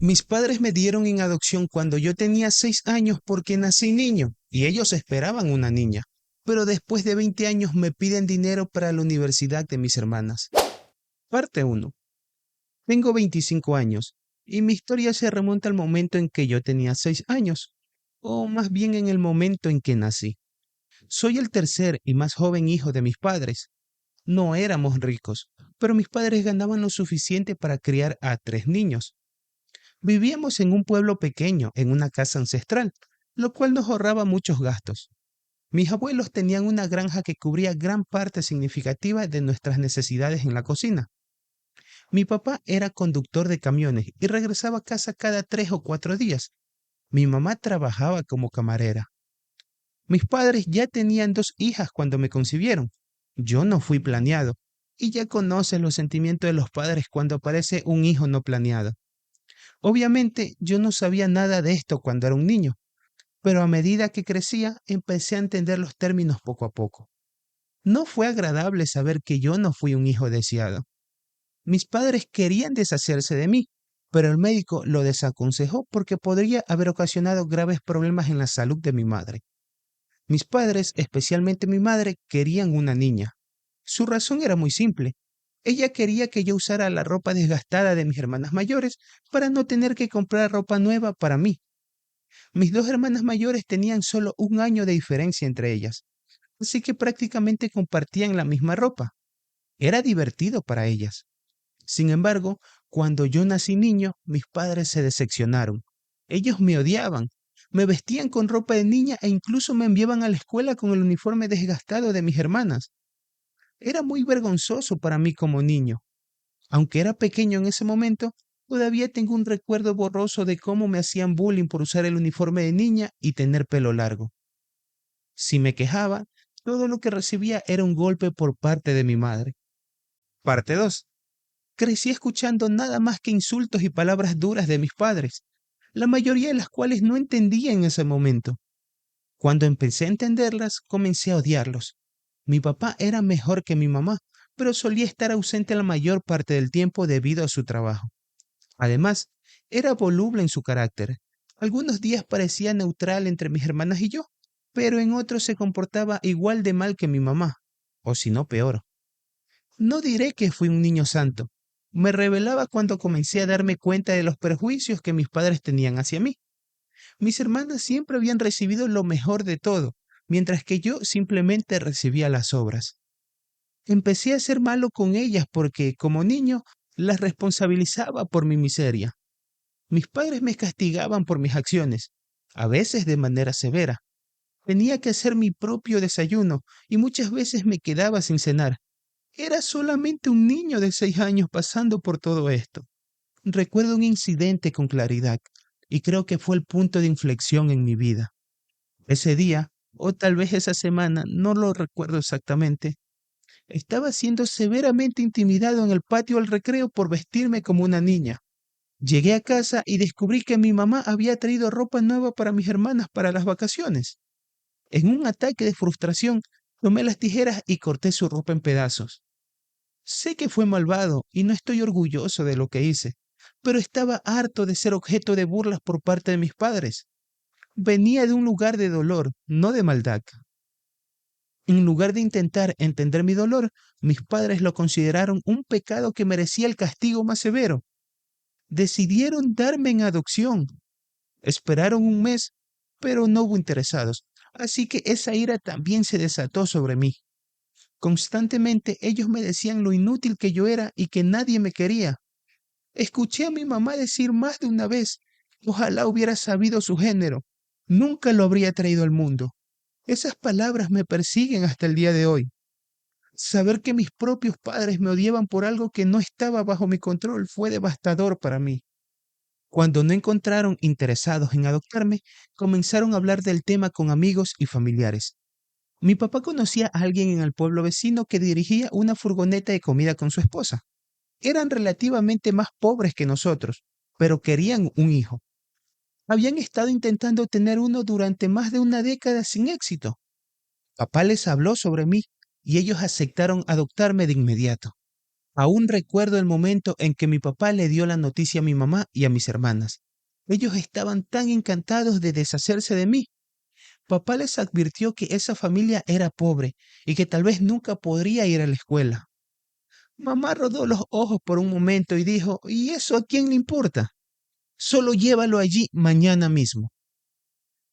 Mis padres me dieron en adopción cuando yo tenía 6 años porque nací niño y ellos esperaban una niña. Pero después de 20 años me piden dinero para la universidad de mis hermanas. Parte uno. Tengo 25 años y mi historia se remonta al momento en que yo tenía 6 años, o más bien en el momento en que nací. Soy el tercer y más joven hijo de mis padres. No éramos ricos, pero mis padres ganaban lo suficiente para criar a 3 niños. Vivíamos en un pueblo pequeño, en una casa ancestral, lo cual nos ahorraba muchos gastos. Mis abuelos tenían una granja que cubría gran parte significativa de nuestras necesidades en la cocina. Mi papá era conductor de camiones y regresaba a casa cada 3 o 4 días. Mi mamá trabajaba como camarera. Mis padres ya tenían 2 hijas cuando me concibieron. Yo no fui planeado, y ya conoces los sentimientos de los padres cuando aparece un hijo no planeado. Obviamente yo no sabía nada de esto cuando era un niño, pero a medida que crecía empecé a entender los términos poco a poco. No fue agradable saber que yo no fui un hijo deseado. Mis padres querían deshacerse de mí, pero el médico lo desaconsejó porque podría haber ocasionado graves problemas en la salud de mi madre. Mis padres, especialmente mi madre, querían una niña. Su razón era muy simple. Ella quería que yo usara la ropa desgastada de mis hermanas mayores para no tener que comprar ropa nueva para mí. Mis dos hermanas mayores tenían solo un año de diferencia entre ellas, así que prácticamente compartían la misma ropa. Era divertido para ellas. Sin embargo, cuando yo nací niño, mis padres se decepcionaron. Ellos me odiaban. Me vestían con ropa de niña e incluso me enviaban a la escuela con el uniforme desgastado de mis hermanas. Era muy vergonzoso para mí como niño. Aunque era pequeño en ese momento, todavía tengo un recuerdo borroso de cómo me hacían bullying por usar el uniforme de niña y tener pelo largo. Si me quejaba, todo lo que recibía era un golpe por parte de mi madre. Parte 2. Crecí escuchando nada más que insultos y palabras duras de mis padres, la mayoría de las cuales no entendía en ese momento. Cuando empecé a entenderlas, comencé a odiarlos. Mi papá era mejor que mi mamá, pero solía estar ausente la mayor parte del tiempo debido a su trabajo. Además, era voluble en su carácter. Algunos días parecía neutral entre mis hermanas y yo, pero en otros se comportaba igual de mal que mi mamá, o si no peor. No diré que fui un niño santo. Me rebelaba cuando comencé a darme cuenta de los perjuicios que mis padres tenían hacia mí. Mis hermanas siempre habían recibido lo mejor de todo, mientras que yo simplemente recibía las obras. Empecé a ser malo con ellas porque, como niño, las responsabilizaba por mi miseria. Mis padres me castigaban por mis acciones, a veces de manera severa. Tenía que hacer mi propio desayuno y muchas veces me quedaba sin cenar. Era solamente un niño de 6 años pasando por todo esto. Recuerdo un incidente con claridad y creo que fue el punto de inflexión en mi vida. Ese día, o tal vez esa semana, no lo recuerdo exactamente, estaba siendo severamente intimidado en el patio al recreo por vestirme como una niña. Llegué a casa y descubrí que mi mamá había traído ropa nueva para mis hermanas para las vacaciones. En un ataque de frustración, tomé las tijeras y corté su ropa en pedazos. Sé que fue malvado y no estoy orgulloso de lo que hice, pero estaba harto de ser objeto de burlas por parte de mis padres. Venía de un lugar de dolor, no de maldad. En lugar de intentar entender mi dolor, mis padres lo consideraron un pecado que merecía el castigo más severo. Decidieron darme en adopción. Esperaron un mes, pero no hubo interesados, así que esa ira también se desató sobre mí. Constantemente ellos me decían lo inútil que yo era y que nadie me quería. Escuché a mi mamá decir más de una vez, ojalá hubiera sabido su género, nunca lo habría traído al mundo. Esas palabras me persiguen hasta el día de hoy. Saber que mis propios padres me odiaban por algo que no estaba bajo mi control fue devastador para mí. Cuando no encontraron interesados en adoptarme, comenzaron a hablar del tema con amigos y familiares. Mi papá conocía a alguien en el pueblo vecino que dirigía una furgoneta de comida con su esposa. Eran relativamente más pobres que nosotros, pero querían un hijo. Habían estado intentando tener uno durante más de una década sin éxito. Papá les habló sobre mí y ellos aceptaron adoptarme de inmediato. Aún recuerdo el momento en que mi papá le dio la noticia a mi mamá y a mis hermanas. Ellos estaban tan encantados de deshacerse de mí. Papá les advirtió que esa familia era pobre y que tal vez nunca podría ir a la escuela. Mamá rodó los ojos por un momento y dijo, ¿y eso a quién le importa? Solo llévalo allí mañana mismo.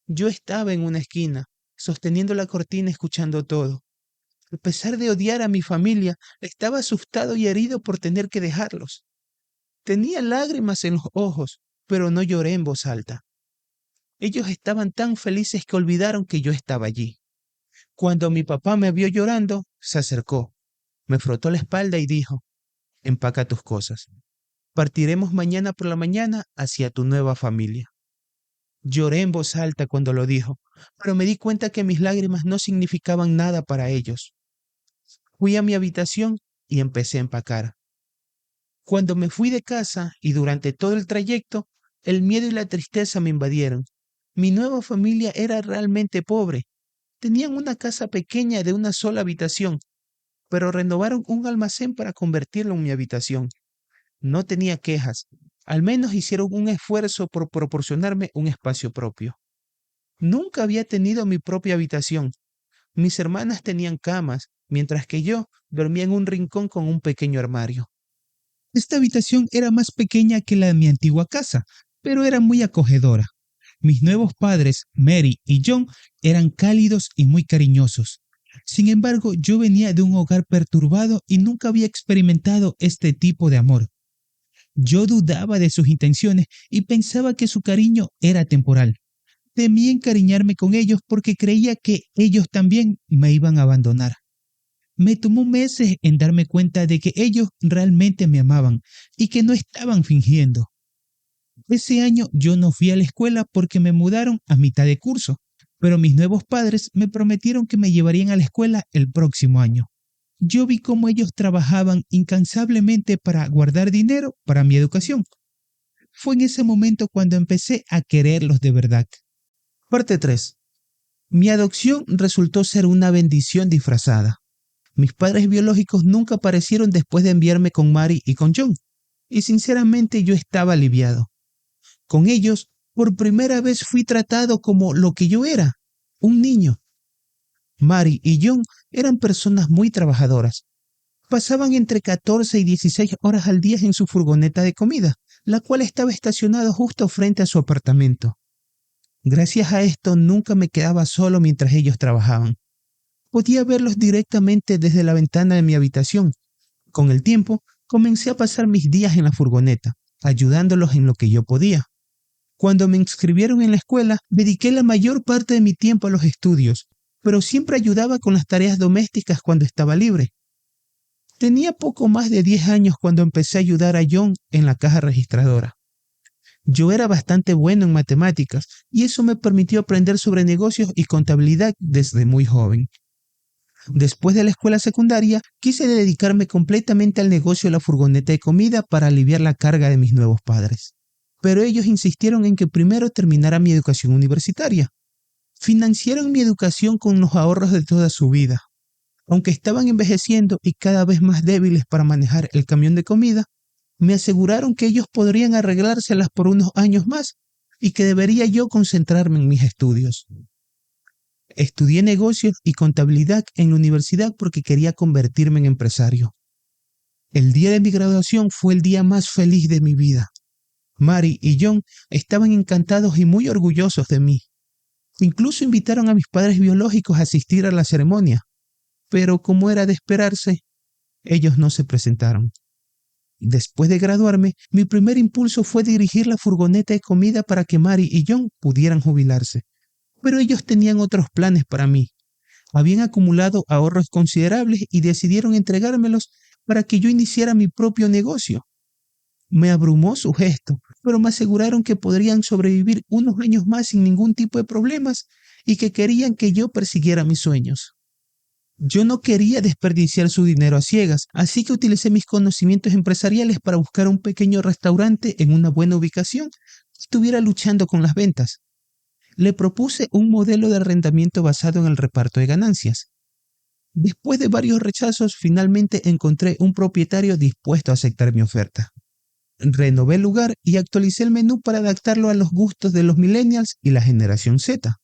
Yo estaba en una esquina, sosteniendo la cortina escuchando todo. A pesar de odiar a mi familia, estaba asustado y herido por tener que dejarlos. Tenía lágrimas en los ojos, pero no lloré en voz alta. Ellos estaban tan felices que olvidaron que yo estaba allí. Cuando mi papá me vio llorando, se acercó, me frotó la espalda y dijo, empaca tus cosas. Partiremos mañana por la mañana hacia tu nueva familia. Lloré en voz alta cuando lo dijo, pero me di cuenta que mis lágrimas no significaban nada para ellos. Fui a mi habitación y empecé a empacar. Cuando me fui de casa y durante todo el trayecto, el miedo y la tristeza me invadieron. Mi nueva familia era realmente pobre. Tenían una casa pequeña de una sola habitación, pero renovaron un almacén para convertirlo en mi habitación. No tenía quejas. Al menos hicieron un esfuerzo por proporcionarme un espacio propio. Nunca había tenido mi propia habitación. Mis hermanas tenían camas, mientras que yo dormía en un rincón con un pequeño armario. Esta habitación era más pequeña que la de mi antigua casa, pero era muy acogedora. Mis nuevos padres, Mary y John, eran cálidos y muy cariñosos. Sin embargo, yo venía de un hogar perturbado y nunca había experimentado este tipo de amor. Yo dudaba de sus intenciones y pensaba que su cariño era temporal. Temí encariñarme con ellos porque creía que ellos también me iban a abandonar. Me tomó meses en darme cuenta de que ellos realmente me amaban y que no estaban fingiendo. Ese año yo no fui a la escuela porque me mudaron a mitad de curso, pero mis nuevos padres me prometieron que me llevarían a la escuela el próximo año. Yo vi cómo ellos trabajaban incansablemente para guardar dinero para mi educación. Fue en ese momento cuando empecé a quererlos de verdad. Parte 3. Mi adopción resultó ser una bendición disfrazada. Mis padres biológicos nunca aparecieron después de enviarme con Mary y con John, y sinceramente yo estaba aliviado. Con ellos, por primera vez fui tratado como lo que yo era, un niño. Mary y John eran personas muy trabajadoras. Pasaban entre 14 y 16 horas al día en su furgoneta de comida, la cual estaba estacionada justo frente a su apartamento. Gracias a esto nunca me quedaba solo mientras ellos trabajaban. Podía verlos directamente desde la ventana de mi habitación. Con el tiempo, comencé a pasar mis días en la furgoneta, ayudándolos en lo que yo podía. Cuando me inscribieron en la escuela, dediqué la mayor parte de mi tiempo a los estudios, pero siempre ayudaba con las tareas domésticas cuando estaba libre. Tenía poco más de 10 años cuando empecé a ayudar a John en la caja registradora. Yo era bastante bueno en matemáticas y eso me permitió aprender sobre negocios y contabilidad desde muy joven. Después de la escuela secundaria, quise dedicarme completamente al negocio de la furgoneta de comida para aliviar la carga de mis nuevos padres. Pero ellos insistieron en que primero terminara mi educación universitaria. Financiaron mi educación con los ahorros de toda su vida. Aunque estaban envejeciendo y cada vez más débiles para manejar el camión de comida, me aseguraron que ellos podrían arreglárselas por unos años más y que debería yo concentrarme en mis estudios. Estudié negocios y contabilidad en la universidad porque quería convertirme en empresario. El día de mi graduación fue el día más feliz de mi vida. Mary y John estaban encantados y muy orgullosos de mí. Incluso invitaron a mis padres biológicos a asistir a la ceremonia, pero como era de esperarse, ellos no se presentaron. Después de graduarme, mi primer impulso fue dirigir la furgoneta de comida para que Mary y John pudieran jubilarse. Pero ellos tenían otros planes para mí. Habían acumulado ahorros considerables y decidieron entregármelos para que yo iniciara mi propio negocio. Me abrumó su gesto, pero me aseguraron que podrían sobrevivir unos años más sin ningún tipo de problemas y que querían que yo persiguiera mis sueños. Yo no quería desperdiciar su dinero a ciegas, así que utilicé mis conocimientos empresariales para buscar un pequeño restaurante en una buena ubicación que estuviera luchando con las ventas. Le propuse un modelo de arrendamiento basado en el reparto de ganancias. Después de varios rechazos, finalmente encontré un propietario dispuesto a aceptar mi oferta. Renové el lugar y actualicé el menú para adaptarlo a los gustos de los millennials y la generación Z.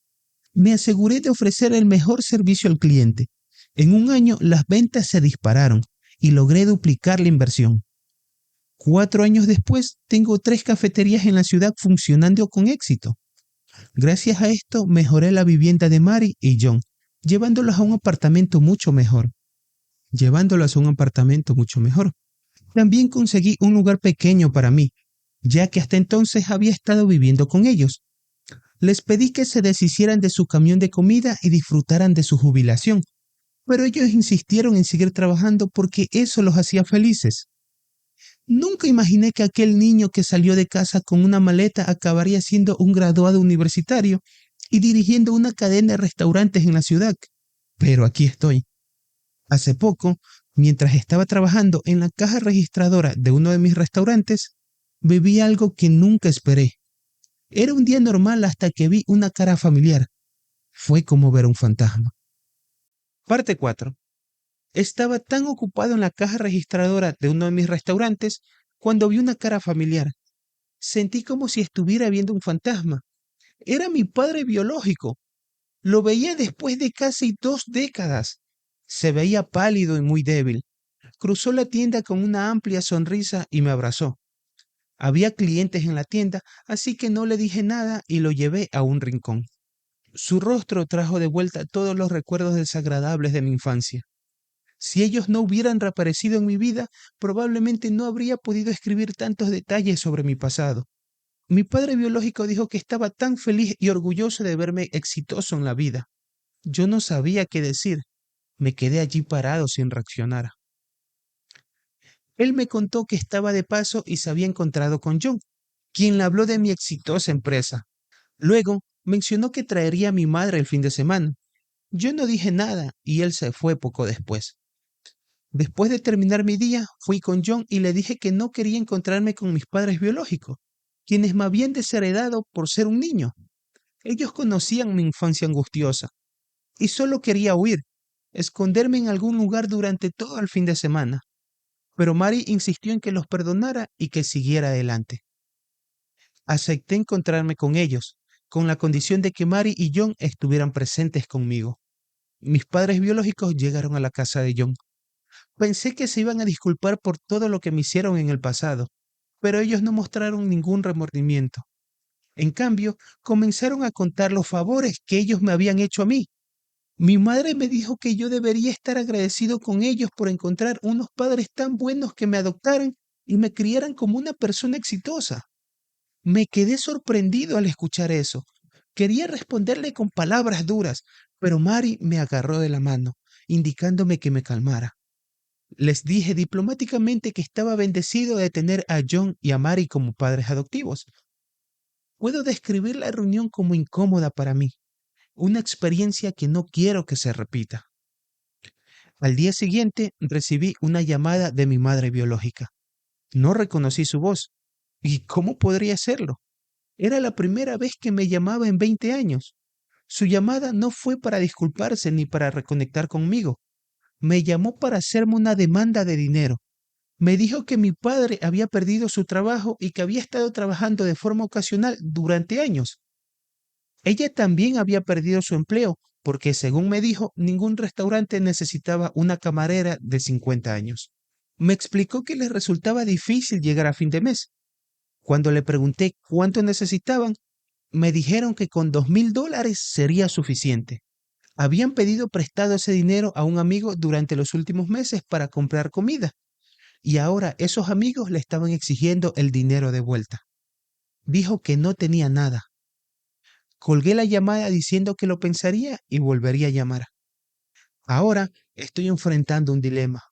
Me aseguré de ofrecer el mejor servicio al cliente. En un año las ventas se dispararon y logré duplicar la inversión. 4 años después, tengo 3 cafeterías en la ciudad funcionando con éxito. Gracias a esto, mejoré la vivienda de Mari y John, llevándolos a un apartamento mucho mejor. Llevándolos a un apartamento mucho mejor. También conseguí un lugar pequeño para mí, ya que hasta entonces había estado viviendo con ellos. Les pedí que se deshicieran de su camión de comida y disfrutaran de su jubilación, pero ellos insistieron en seguir trabajando porque eso los hacía felices. Nunca imaginé que aquel niño que salió de casa con una maleta acabaría siendo un graduado universitario y dirigiendo una cadena de restaurantes en la ciudad. Pero aquí estoy. Hace poco, mientras estaba trabajando en la caja registradora de uno de mis restaurantes, viví algo que nunca esperé. Era un día normal hasta que vi una cara familiar. Fue como ver un fantasma. Parte 4. Estaba tan ocupado en la caja registradora de uno de mis restaurantes cuando vi una cara familiar. Sentí como si estuviera viendo un fantasma. Era mi padre biológico. Lo veía después de casi 2 décadas. Se veía pálido y muy débil. Cruzó la tienda con una amplia sonrisa y me abrazó. Había clientes en la tienda, así que no le dije nada y lo llevé a un rincón. Su rostro trajo de vuelta todos los recuerdos desagradables de mi infancia. Si ellos no hubieran reaparecido en mi vida, probablemente no habría podido escribir tantos detalles sobre mi pasado. Mi padre biológico dijo que estaba tan feliz y orgulloso de verme exitoso en la vida. Yo no sabía qué decir. Me quedé allí parado sin reaccionar. Él me contó que estaba de paso y se había encontrado con John, quien le habló de mi exitosa empresa. Luego mencionó que traería a mi madre el fin de semana. Yo no dije nada y él se fue poco después. Después de terminar mi día, fui con John y le dije que no quería encontrarme con mis padres biológicos, quienes me habían desheredado por ser un niño. Ellos conocían mi infancia angustiosa y solo quería huir, esconderme en algún lugar durante todo el fin de semana. Pero Mary insistió en que los perdonara y que siguiera adelante. Acepté encontrarme con ellos, con la condición de que Mary y John estuvieran presentes conmigo. Mis padres biológicos llegaron a la casa de John. Pensé que se iban a disculpar por todo lo que me hicieron en el pasado, pero ellos no mostraron ningún remordimiento. En cambio, comenzaron a contar los favores que ellos me habían hecho a mí. Mi madre me dijo que yo debería estar agradecido con ellos por encontrar unos padres tan buenos que me adoptaran y me criaran como una persona exitosa. Me quedé sorprendido al escuchar eso. Quería responderle con palabras duras, pero Mary me agarró de la mano, indicándome que me calmara. Les dije diplomáticamente que estaba bendecido de tener a John y a Mary como padres adoptivos. Puedo describir la reunión como incómoda para mí, una experiencia que no quiero que se repita. Al día siguiente recibí una llamada de mi madre biológica. No reconocí su voz. ¿Y cómo podría hacerlo? Era la primera vez que me llamaba en 20 años. Su llamada no fue para disculparse ni para reconectar conmigo. Me llamó para hacerme una demanda de dinero. Me dijo que mi padre había perdido su trabajo y que había estado trabajando de forma ocasional durante años. Ella también había perdido su empleo porque, según me dijo, ningún restaurante necesitaba una camarera de 50 años. Me explicó que les resultaba difícil llegar a fin de mes. Cuando le pregunté cuánto necesitaban, me dijeron que con $2,000 sería suficiente. Habían pedido prestado ese dinero a un amigo durante los últimos meses para comprar comida, y ahora esos amigos le estaban exigiendo el dinero de vuelta. Dijo que no tenía nada. Colgué la llamada diciendo que lo pensaría y volvería a llamar. Ahora estoy enfrentando un dilema.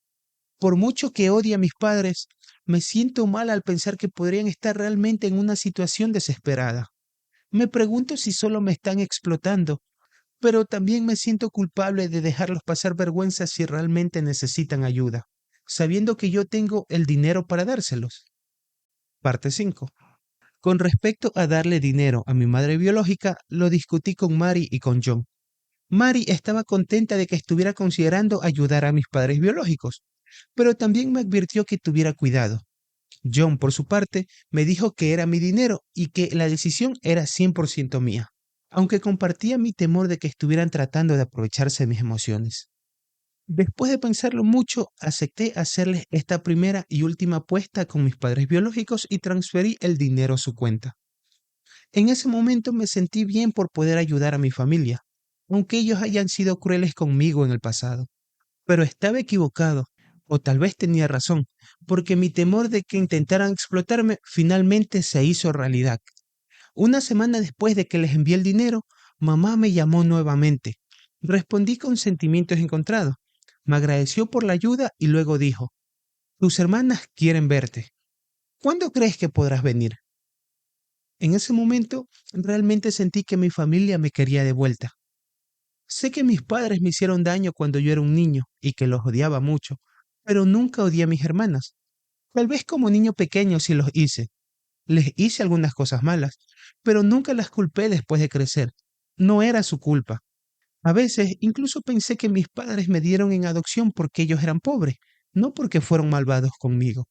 Por mucho que odie a mis padres, me siento mal al pensar que podrían estar realmente en una situación desesperada. Me pregunto si solo me están explotando, pero también me siento culpable de dejarlos pasar vergüenza si realmente necesitan ayuda, sabiendo que yo tengo el dinero para dárselos. Parte 5. Con respecto a darle dinero a mi madre biológica, lo discutí con Mary y con John. Mary estaba contenta de que estuviera considerando ayudar a mis padres biológicos, pero también me advirtió que tuviera cuidado. John, por su parte, me dijo que era mi dinero y que la decisión era 100% mía, aunque compartía mi temor de que estuvieran tratando de aprovecharse de mis emociones. Después de pensarlo mucho, acepté hacerles esta primera y última apuesta con mis padres biológicos y transferí el dinero a su cuenta. En ese momento me sentí bien por poder ayudar a mi familia, aunque ellos hayan sido crueles conmigo en el pasado. Pero estaba equivocado, o tal vez tenía razón, porque mi temor de que intentaran explotarme finalmente se hizo realidad. Una semana después de que les envié el dinero, mamá me llamó nuevamente. Respondí con sentimientos encontrados. Me agradeció por la ayuda y luego dijo, tus hermanas quieren verte. ¿Cuándo crees que podrás venir? En ese momento realmente sentí que mi familia me quería de vuelta. Sé que mis padres me hicieron daño cuando yo era un niño y que los odiaba mucho, pero nunca odié a mis hermanas. Tal vez como niño pequeño sí los hice. Les hice algunas cosas malas, pero nunca las culpé después de crecer. No era su culpa. A veces incluso pensé que mis padres me dieron en adopción porque ellos eran pobres, no porque fueron malvados conmigo.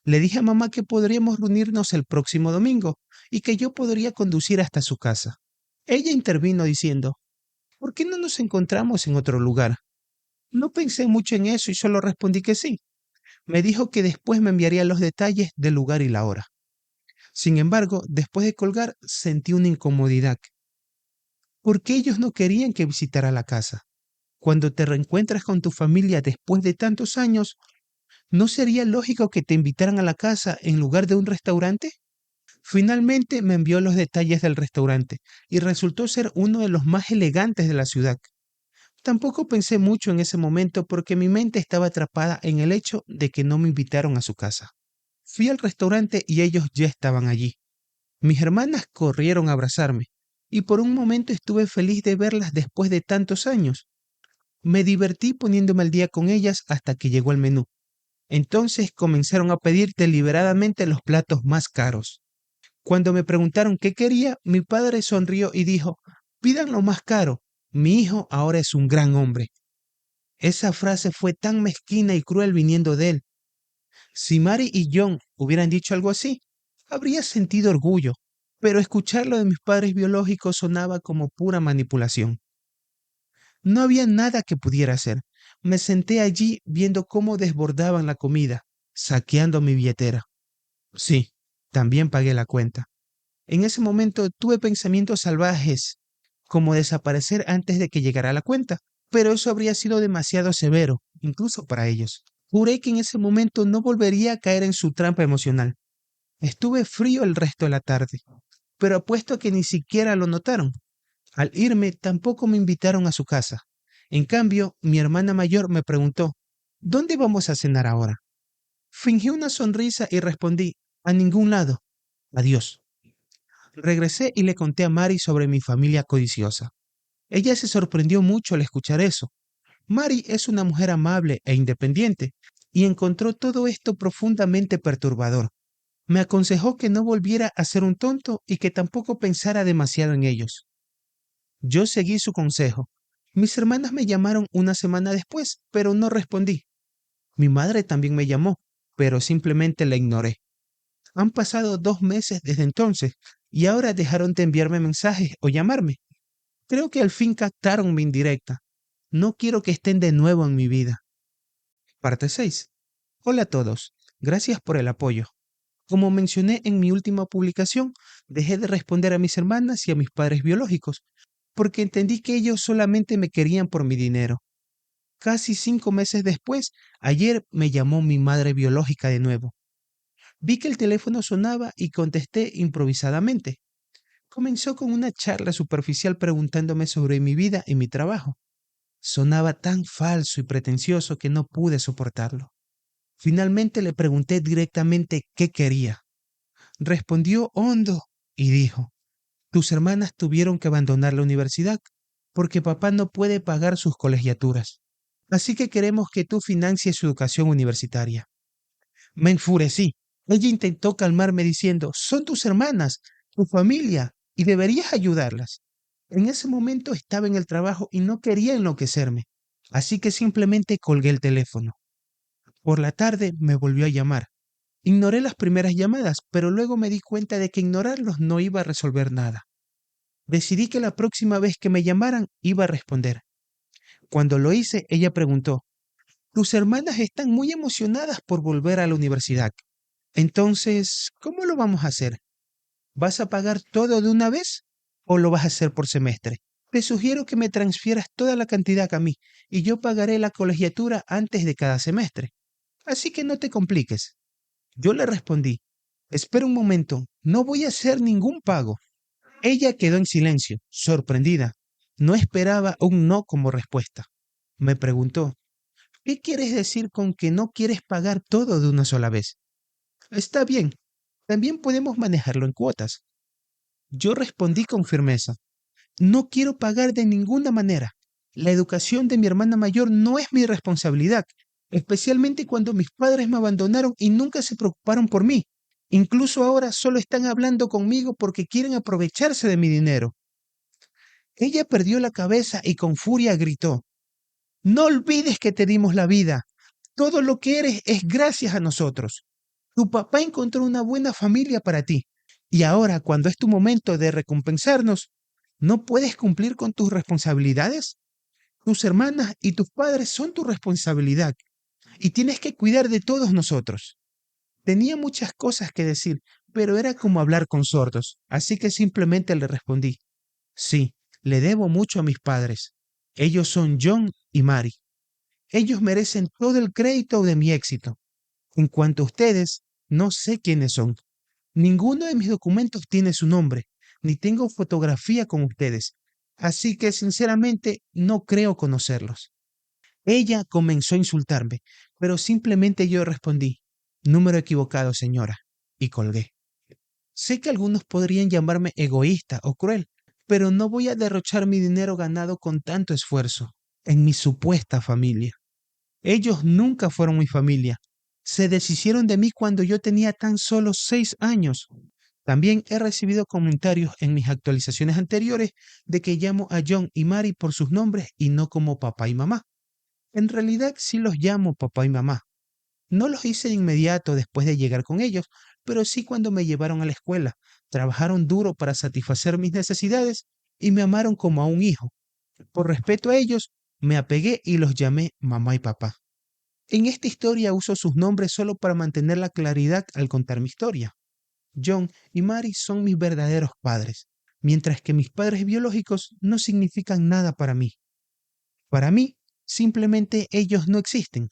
Le dije a mamá que podríamos reunirnos el próximo domingo y que yo podría conducir hasta su casa. Ella intervino diciendo, ¿por qué no nos encontramos en otro lugar? No pensé mucho en eso y solo respondí que sí. Me dijo que después me enviaría los detalles del lugar y la hora. Sin embargo, después de colgar, sentí una incomodidad. ¿Por qué ellos no querían que visitara la casa? Cuando te reencuentras con tu familia después de tantos años, ¿no sería lógico que te invitaran a la casa en lugar de un restaurante? Finalmente me envió los detalles del restaurante y resultó ser uno de los más elegantes de la ciudad. Tampoco pensé mucho en ese momento porque mi mente estaba atrapada en el hecho de que no me invitaron a su casa. Fui al restaurante y ellos ya estaban allí. Mis hermanas corrieron a abrazarme y por un momento estuve feliz de verlas después de tantos años. Me divertí poniéndome al día con ellas hasta que llegó el menú. Entonces comenzaron a pedir deliberadamente los platos más caros. Cuando me preguntaron qué quería, mi padre sonrió y dijo, pidan lo más caro. Mi hijo ahora es un gran hombre. Esa frase fue tan mezquina y cruel viniendo de él. Si Mary y John hubieran dicho algo así, habría sentido orgullo, pero escucharlo de mis padres biológicos sonaba como pura manipulación. No había nada que pudiera hacer. Me senté allí viendo cómo desbordaban la comida, saqueando mi billetera. Sí, también pagué la cuenta. En ese momento tuve pensamientos salvajes, como desaparecer antes de que llegara la cuenta, pero eso habría sido demasiado severo, incluso para ellos. Juré que en ese momento no volvería a caer en su trampa emocional. Estuve frío el resto de la tarde, pero apuesto a que ni siquiera lo notaron. Al irme, tampoco me invitaron a su casa. En cambio, mi hermana mayor me preguntó, ¿dónde vamos a cenar ahora? Fingí una sonrisa y respondí, a ningún lado. Adiós. Regresé y le conté a Mari sobre mi familia codiciosa. Ella se sorprendió mucho al escuchar eso. Mari es una mujer amable e independiente, y encontró todo esto profundamente perturbador. Me aconsejó que no volviera a ser un tonto y que tampoco pensara demasiado en ellos. Yo seguí su consejo. Mis hermanas me llamaron una semana después, pero no respondí. Mi madre también me llamó, pero simplemente la ignoré. Han pasado 2 meses desde entonces y ahora dejaron de enviarme mensajes o llamarme. Creo que al fin captaron mi indirecta. No quiero que estén de nuevo en mi vida. Parte 6. Hola a todos. Gracias por el apoyo. Como mencioné en mi última publicación, dejé de responder a mis hermanas y a mis padres biológicos, porque entendí que ellos solamente me querían por mi dinero. Casi 5 meses después, ayer me llamó mi madre biológica de nuevo. Vi que el teléfono sonaba y contesté improvisadamente. Comenzó con una charla superficial preguntándome sobre mi vida y mi trabajo. Sonaba tan falso y pretencioso que no pude soportarlo. Finalmente le pregunté directamente qué quería. Respondió hondo y dijo, tus hermanas tuvieron que abandonar la universidad porque papá no puede pagar sus colegiaturas. Así que queremos que tú financies su educación universitaria. Me enfurecí. Ella intentó calmarme diciendo, son tus hermanas, tu familia, y deberías ayudarlas. En ese momento estaba en el trabajo y no quería enloquecerme, así que simplemente colgué el teléfono. Por la tarde me volvió a llamar. Ignoré las primeras llamadas, pero luego me di cuenta de que ignorarlos no iba a resolver nada. Decidí que la próxima vez que me llamaran iba a responder. Cuando lo hice, ella preguntó, tus hermanas están muy emocionadas por volver a la universidad. Entonces, ¿cómo lo vamos a hacer? ¿Vas a pagar todo de una vez o lo vas a hacer por semestre? Te sugiero que me transfieras toda la cantidad a mí y yo pagaré la colegiatura antes de cada semestre. Así que no te compliques. Yo le respondí, espera un momento, no voy a hacer ningún pago. Ella quedó en silencio, sorprendida. No esperaba un no como respuesta. Me preguntó, ¿qué quieres decir con que no quieres pagar todo de una sola vez? Está bien, también podemos manejarlo en cuotas. Yo respondí con firmeza, no quiero pagar de ninguna manera. La educación de mi hermana mayor no es mi responsabilidad, especialmente cuando mis padres me abandonaron y nunca se preocuparon por mí. Incluso ahora solo están hablando conmigo porque quieren aprovecharse de mi dinero. Ella perdió la cabeza y con furia gritó, no olvides que te dimos la vida. Todo lo que eres es gracias a nosotros. Tu papá encontró una buena familia para ti. Y ahora, cuando es tu momento de recompensarnos, ¿no puedes cumplir con tus responsabilidades? Tus hermanas y tus padres son tu responsabilidad y tienes que cuidar de todos nosotros. Tenía muchas cosas que decir, pero era como hablar con sordos, así que simplemente le respondí, sí, le debo mucho a mis padres. Ellos son John y Mary. Ellos merecen todo el crédito de mi éxito. En cuanto a ustedes, no sé quiénes son. Ninguno de mis documentos tiene su nombre, ni tengo fotografía con ustedes, así que sinceramente no creo conocerlos. Ella comenzó a insultarme, pero simplemente yo respondí, número equivocado, señora, y colgué. Sé que algunos podrían llamarme egoísta o cruel, pero no voy a derrochar mi dinero ganado con tanto esfuerzo en mi supuesta familia. Ellos nunca fueron mi familia. Se deshicieron de mí cuando yo tenía tan solo 6 años. También he recibido comentarios en mis actualizaciones anteriores de que llamo a John y Mary por sus nombres y no como papá y mamá. En realidad sí los llamo papá y mamá. No los hice de inmediato después de llegar con ellos, pero sí cuando me llevaron a la escuela. Trabajaron duro para satisfacer mis necesidades y me amaron como a un hijo. Por respeto a ellos, me apegué y los llamé mamá y papá. En esta historia uso sus nombres solo para mantener la claridad al contar mi historia. John y Mary son mis verdaderos padres, mientras que mis padres biológicos no significan nada para mí. Para mí, simplemente ellos no existen.